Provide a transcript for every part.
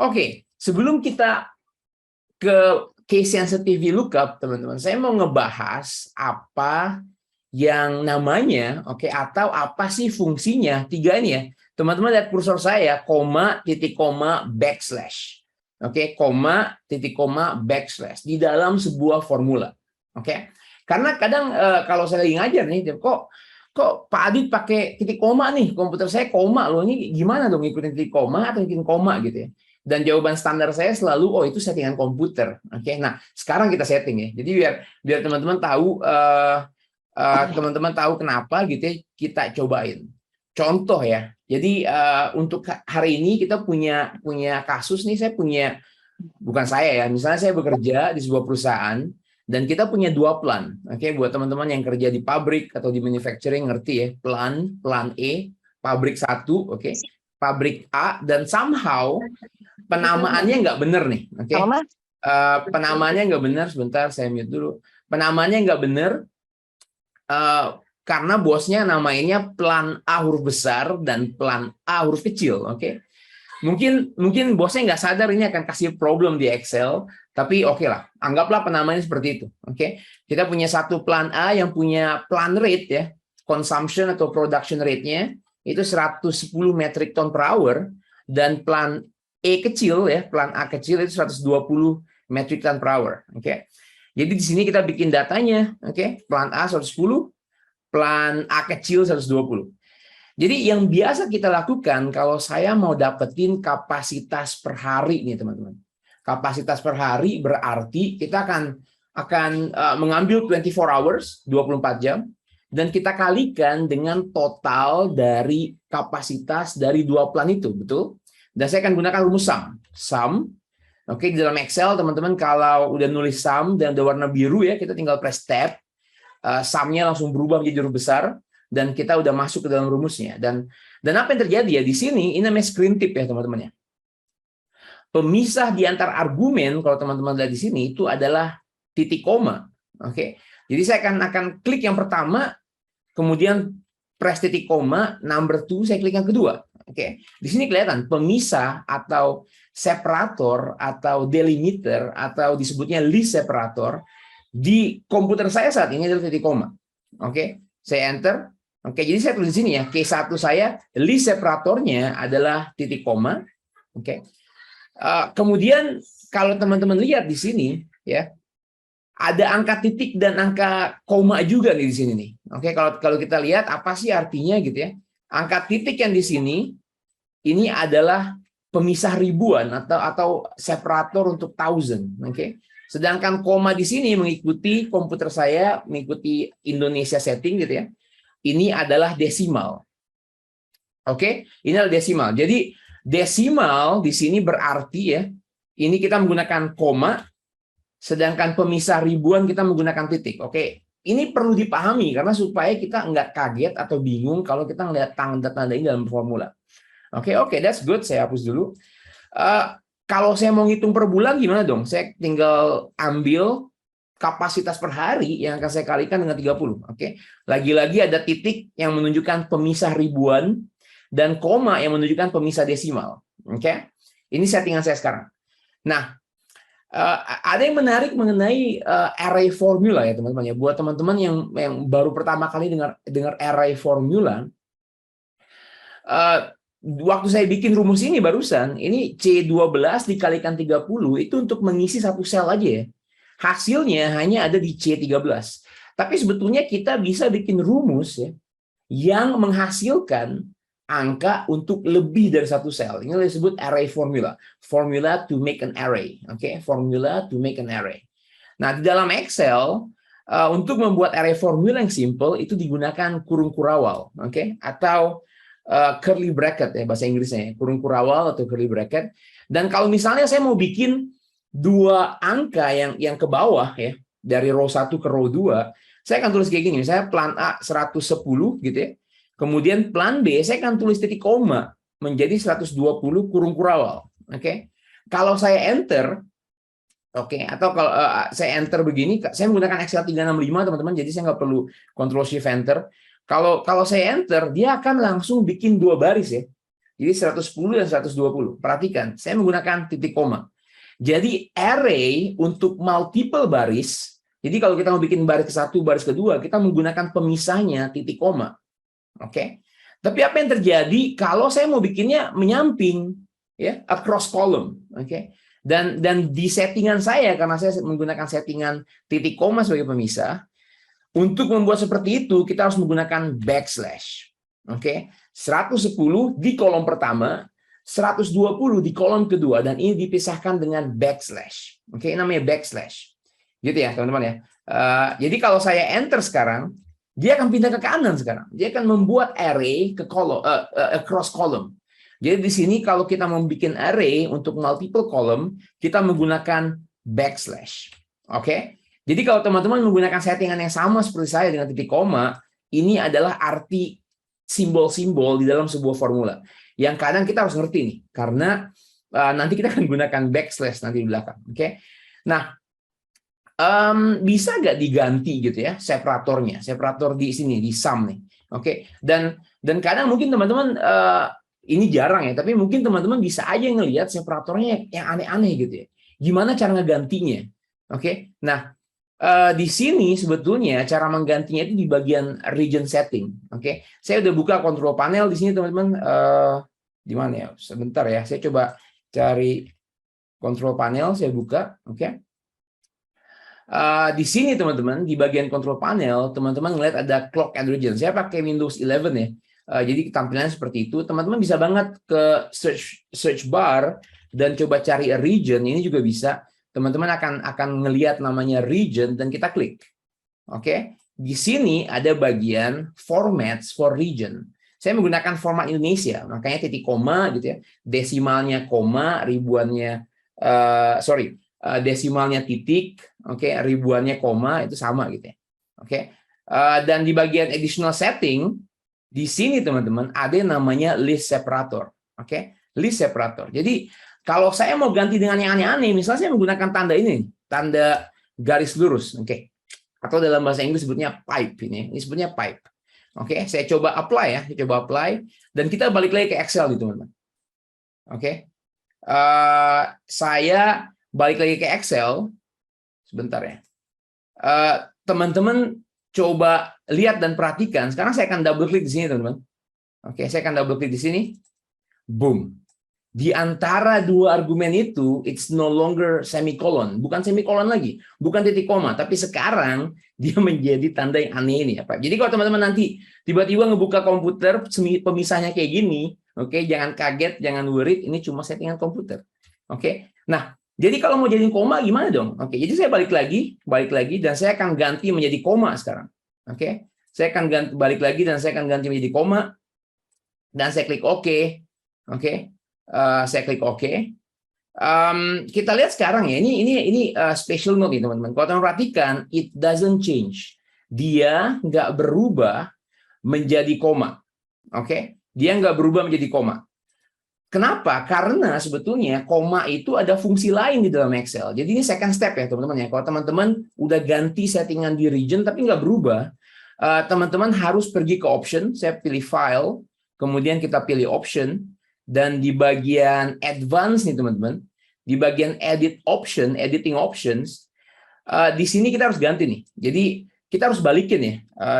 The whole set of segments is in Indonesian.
Oke, sebelum kita ke case sensitive VLOOKUP, teman-teman, saya mau ngebahas apa yang namanya, atau apa sih fungsinya, tiga ini ya. Teman-teman lihat kursor saya, koma, titik koma, backslash. Koma, titik koma, backslash. Di dalam sebuah formula. Karena kadang kalau saya lagi ngajar nih, kok Pak Adit pakai titik koma nih, komputer saya koma loh, ini gimana dong ngikutin titik koma atau ngikutin koma gitu ya. Dan jawaban standar saya selalu, oh itu settingan komputer. Nah sekarang kita setting ya. Jadi biar teman-teman tahu, teman-teman tahu kenapa gitu ya, kita cobain. Contoh ya. Jadi untuk hari ini kita punya kasus nih, bukan saya ya. Misalnya saya bekerja di sebuah perusahaan dan kita punya dua plan. Buat teman-teman yang kerja di pabrik atau di manufacturing ngerti ya, plan E, pabrik satu, pabrik A, dan somehow penamaannya nggak benar nih. Penamaannya nggak benar, sebentar saya mute dulu. Penamaannya nggak benar karena bosnya namainnya plan A huruf besar dan plan A huruf kecil. Mungkin bosnya nggak sadar ini akan kasih problem di Excel, tapi oke lah, anggaplah penamanya seperti itu. Kita punya satu plan A yang punya plan rate ya, consumption atau production rate-nya itu 110 metric ton per hour, dan plan E kecil ya, plan A kecil itu 120 metric ton per hour. Jadi di sini kita bikin datanya, plan A 110, plan A kecil 120. Jadi yang biasa kita lakukan kalau saya mau dapetin kapasitas per hari nih teman-teman. Kapasitas per hari berarti kita akan mengambil 24 hours, 24 jam, dan kita kalikan dengan total dari kapasitas dari dua plan itu, betul? Dan saya akan gunakan rumus sum. Di dalam Excel teman-teman kalau udah nulis sum dan ada warna biru ya, kita tinggal press tab, sumnya langsung berubah menjadi huruf besar. Dan kita udah masuk ke dalam rumusnya. Dan apa yang terjadi ya di sini, ini namanya screen tip ya teman-teman ya. Pemisah di antara argumen kalau teman-teman lihat di sini itu adalah titik koma. Jadi saya akan klik yang pertama, kemudian press titik koma, number 2 saya klik yang kedua. Di sini kelihatan pemisah atau separator atau delimiter atau disebutnya list separator di komputer saya saat ini adalah titik koma. Saya enter. Jadi saya tulis di sini ya, K1 saya list separatornya adalah titik koma. Kemudian kalau teman-teman lihat di sini ya, ada angka titik dan angka koma juga nih di sini nih. Kalau kita lihat apa sih artinya gitu ya? Angka titik yang di sini ini adalah pemisah ribuan atau separator untuk thousand. Sedangkan koma di sini mengikuti komputer saya, mengikuti Indonesia setting gitu ya. Ini adalah desimal. Ini adalah desimal. Jadi desimal di sini berarti ya, ini kita menggunakan koma, sedangkan pemisah ribuan kita menggunakan titik. Ini perlu dipahami karena supaya kita nggak kaget atau bingung kalau kita ngelihat tanda-tanda ini dalam formula. That's good. Saya hapus dulu. Kalau saya mau ngitung per bulan gimana dong? Saya tinggal ambil kapasitas per hari yang akan saya kalikan dengan 30. Lagi-lagi ada titik yang menunjukkan pemisah ribuan dan koma yang menunjukkan pemisah desimal. Ini settingan saya sekarang. Nah, ada yang menarik mengenai array formula ya teman-teman ya. Buat teman-teman yang baru pertama kali dengar array formula, waktu saya bikin rumus ini barusan, ini C12 dikalikan 30 itu untuk mengisi satu sel aja ya. Hasilnya hanya ada di C13. Tapi sebetulnya kita bisa bikin rumus ya yang menghasilkan angka untuk lebih dari satu sel. Ini disebut array formula. Formula to make an array. Formula to make an array. Nah, di dalam Excel untuk membuat array formula yang simple itu digunakan kurung kurawal, atau curly bracket ya bahasa Inggrisnya, kurung kurawal atau curly bracket. Dan kalau misalnya saya mau bikin dua angka yang ke bawah ya, dari row 1 ke row 2, saya akan tulis kayak gini. Misalnya plan A 110 gitu ya. Kemudian plan B saya akan tulis titik koma menjadi 120 kurung kurawal. Kalau saya enter, atau kalau saya enter begini, saya menggunakan Excel 365 teman-teman, jadi saya nggak perlu Ctrl Shift Enter. Kalau saya enter, dia akan langsung bikin dua baris ya. Jadi 110 dan 120. Perhatikan, saya menggunakan titik koma. Jadi array untuk multiple baris, jadi kalau kita mau bikin baris ke-1, baris kedua, kita menggunakan pemisahnya titik koma. Oke. Tapi apa yang terjadi kalau saya mau bikinnya menyamping, ya, across column, oke. Dan di settingan saya, karena saya menggunakan settingan titik koma sebagai pemisah, untuk membuat seperti itu kita harus menggunakan backslash. Oke. 110 di kolom pertama, 120 di kolom kedua, dan ini dipisahkan dengan backslash. Oke, namanya backslash. Gitu ya, teman-teman ya. Jadi kalau saya enter sekarang, dia akan pindah ke kanan sekarang. Dia akan membuat array ke kolom, across column. Jadi di sini kalau kita membuat array untuk multiple column, kita menggunakan backslash. Oke. Jadi kalau teman-teman menggunakan settingan yang sama seperti saya dengan titik koma, ini adalah arti simbol-simbol di dalam sebuah formula. Yang kadang kita harus ngerti nih, karena nanti kita akan gunakan backslash nanti di belakang. Oke. Nah, bisa nggak diganti gitu ya separatornya, separator di sini di sum nih. Oke. Dan kadang mungkin teman-teman ini jarang ya, tapi mungkin teman-teman bisa aja ngelihat separatornya yang aneh-aneh gitu ya. Gimana cara ngegantinya? Oke. Nah, di sini sebetulnya cara menggantinya itu di bagian region setting. Oke, saya udah buka control panel di sini teman-teman. Di mana ya? Sebentar ya, saya coba cari control panel, saya buka. Oke, di sini teman-teman di bagian control panel, teman-teman ngeliat ada clock and region. Saya pakai Windows 11 ya. Jadi tampilannya seperti itu. Teman-teman bisa banget ke search bar dan coba cari a region. Ini juga bisa. Teman-teman akan ngelihat namanya region dan kita klik. Oke, di sini ada bagian formats for region. Saya menggunakan format Indonesia, makanya titik koma gitu ya, desimalnya koma, ribuannya desimalnya titik, oke, ribuannya koma itu sama gitu ya. Oke. Dan di bagian additional setting di sini teman-teman ada yang namanya list separator. Oke, list separator. Jadi kalau saya mau ganti dengan yang aneh-aneh, misalnya saya menggunakan tanda ini, tanda garis lurus, oke. Atau dalam bahasa Inggris sebutnya pipe ini sebutnya pipe. Oke, saya coba apply ya, saya coba apply, dan kita balik lagi ke Excel nih teman-teman. Oke, saya balik lagi ke Excel, sebentar ya. Teman-teman coba lihat dan perhatikan. Sekarang saya akan double klik di sini teman-teman. Oke, saya akan double klik di sini. Boom. Di antara dua argumen itu, it's no longer semicolon. Bukan semicolon lagi. Bukan titik koma. Tapi sekarang, dia menjadi tanda yang aneh ini. Jadi kalau teman-teman nanti tiba-tiba ngebuka komputer, pemisahnya kayak gini, oke, jangan kaget, jangan worried, ini cuma settingan komputer. Oke. Nah, jadi kalau mau jadi koma, gimana dong? Oke, jadi saya balik lagi, dan saya akan ganti menjadi koma sekarang. Oke. Saya akan balik lagi, dan saya akan ganti menjadi koma. Dan saya klik OK. Oke. Saya klik OK. Kita lihat sekarang ya, ini special note nih teman-teman. Kalau teman perhatikan, it doesn't change. Dia nggak berubah menjadi koma. Oke, dia nggak berubah menjadi koma. Kenapa? Karena sebetulnya koma itu ada fungsi lain di dalam Excel. Jadi ini second step ya teman-teman ya. Kalau teman-teman udah ganti settingan di region tapi nggak berubah, teman-teman harus pergi ke option. Saya pilih file, kemudian kita pilih option. Dan di bagian advance nih teman-teman, di bagian editing options, di sini kita harus ganti nih. Jadi kita harus balikin ya.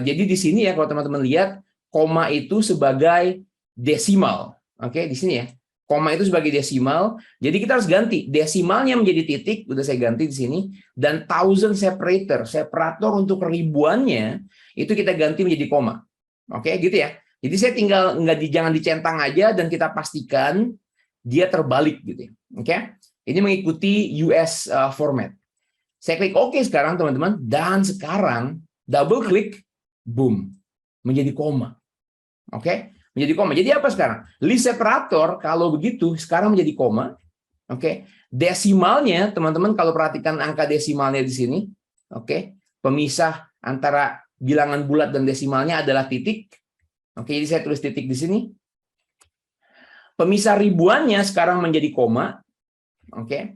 Jadi di sini ya kalau teman-teman lihat, koma itu sebagai desimal. Oke, di sini ya. Koma itu sebagai desimal. Jadi kita harus ganti. Desimalnya menjadi titik, udah saya ganti di sini. Dan thousand separator untuk ribuannya, itu kita ganti menjadi koma. Oke, gitu ya. Jadi saya tinggal jangan dicentang aja dan kita pastikan dia terbalik gitu. Oke. Ini mengikuti US format. Saya klik OK sekarang teman-teman, dan sekarang double klik, boom, menjadi koma. Oke, menjadi koma. Jadi apa sekarang? List separator kalau begitu sekarang menjadi koma. Oke. Desimalnya teman-teman kalau perhatikan angka desimalnya di sini, oke, pemisah antara bilangan bulat dan desimalnya adalah titik. Oke, jadi saya tulis titik di sini. Pemisah ribuannya sekarang menjadi koma. Oke.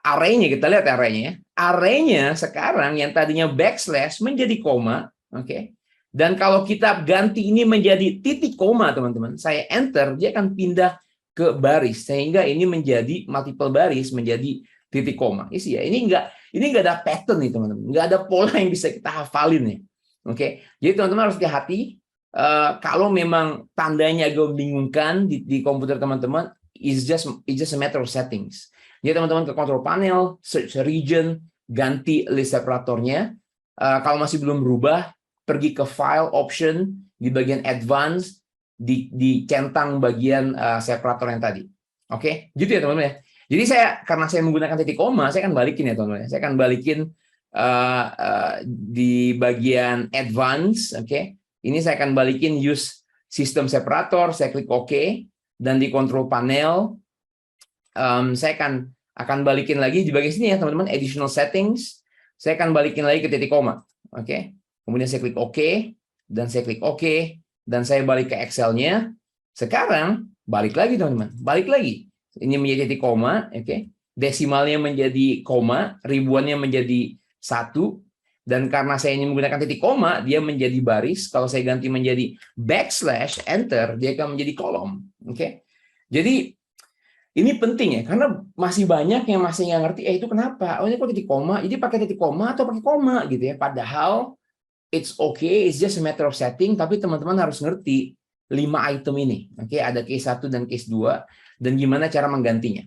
Arraynya kita lihat arraynya. Arraynya sekarang yang tadinya backslash menjadi koma. Oke. Dan kalau kita ganti ini menjadi titik koma, teman-teman, saya enter, dia akan pindah ke baris, sehingga ini menjadi multiple baris, menjadi titik koma. Isi ya, ini nggak ada pattern nih, teman-teman, nggak ada pola yang bisa kita hafalin nih. Oke, jadi teman-teman harus hati-hati. Kalau memang tandanya agak membingungkan di komputer teman-teman, it's just a matter of settings. Jadi teman-teman ke control panel, search region, ganti list separatornya. Kalau masih belum berubah, pergi ke file option di bagian advance, dicentang bagian separator yang tadi. Oke, gitu ya teman-teman ya. Jadi karena saya menggunakan titik koma, saya akan balikin ya teman-teman. Saya akan balikin di bagian advance, oke. Ini saya akan balikin use system separator, saya klik OK, dan di control panel saya akan balikin lagi di bagian sini ya teman-teman, additional settings. Saya akan balikin lagi ke titik koma, oke. Kemudian saya klik OK, dan saya klik OK, dan saya balik ke Excel-nya. Sekarang balik lagi teman-teman, balik lagi. Ini menjadi titik koma, oke. Desimalnya menjadi koma, ribuannya menjadi 1, dan karena saya ini menggunakan titik koma, dia menjadi baris. Kalau saya ganti menjadi backslash enter, dia akan menjadi kolom, oke. Jadi ini penting ya, karena masih banyak yang masih nggak ngerti, itu kenapa? Oh, ini kok titik koma? Jadi pakai titik koma atau pakai koma gitu ya? Padahal it's okay, it's just a matter of setting, tapi teman-teman harus ngerti 5 item ini. Oke, ada case 1 dan case 2, dan gimana cara menggantinya.